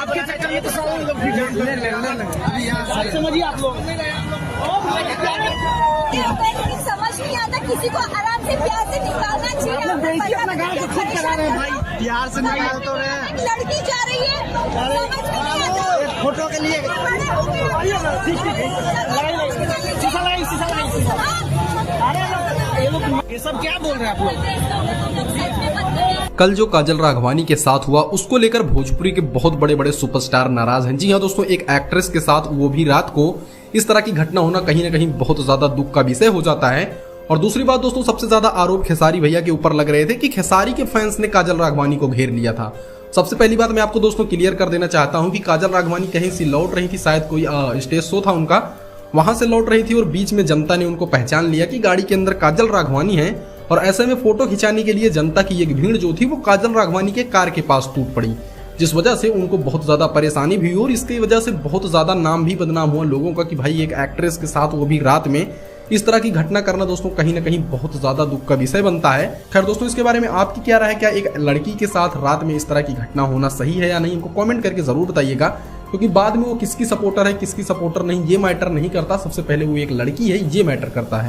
आपके चक्कर में तो सारे लोग समझिए आप लोग। समझ नहीं आता, किसी को आराम से प्यार से निकालना चाहिए। अपना गाँव को खुद करा रहे हैं भाई, प्यार से निकाल तो रहे हैं। लड़की जा रही है, समझ नहीं आता। फोटो के लिए ये सब क्या बोल रहे हैं आप लोग? कल जो काजल राघवानी के साथ हुआ उसको लेकर भोजपुरी के बहुत बड़े बड़े सुपरस्टार नाराज हैं। जी हाँ दोस्तों, एक एक्ट्रेस के साथ वो भी रात को इस तरह की घटना होना कहीं ना कहीं बहुत ज्यादा दुख का विषय हो जाता है। और दूसरी बात दोस्तों, सबसे ज्यादा आरोप खेसारी भैया के ऊपर लग रहे थे कि खेसारी के फैंस ने काजल राघवानी को घेर लिया था। सबसे पहली बात मैं आपको दोस्तों क्लियर कर देना चाहता हूं कि काजल राघवानी कहीं से लौट रही थी, शायद कोई स्टेज शो था उनका, वहां से लौट रही थी और बीच में जनता ने उनको पहचान लिया कि गाड़ी के अंदर काजल राघवानी है। और ऐसे में फोटो खिंचाने के लिए जनता की एक भीड़ जो थी वो काजल राघवानी के कार के पास टूट पड़ी, जिस वजह से उनको बहुत ज्यादा परेशानी भी हुई और इसकी वजह से बहुत ज्यादा नाम भी बदनाम हुआ लोगों का कि भाई एक एक्ट्रेस के साथ वो भी रात में इस तरह की घटना करना दोस्तों कहीं ना कहीं बहुत ज्यादा दुख का विषय बनता है। खैर दोस्तों, इसके बारे में आपकी क्या राय है? क्या एक लड़की के साथ रात में इस तरह की घटना होना सही है या नहीं? इनको कमेंट करके जरूर बताइएगा, क्योंकि बाद में वो किसकी सपोर्टर है किसकी सपोर्टर नहीं ये मैटर नहीं करता। सबसे पहले वो एक लड़की है, ये मैटर करता है।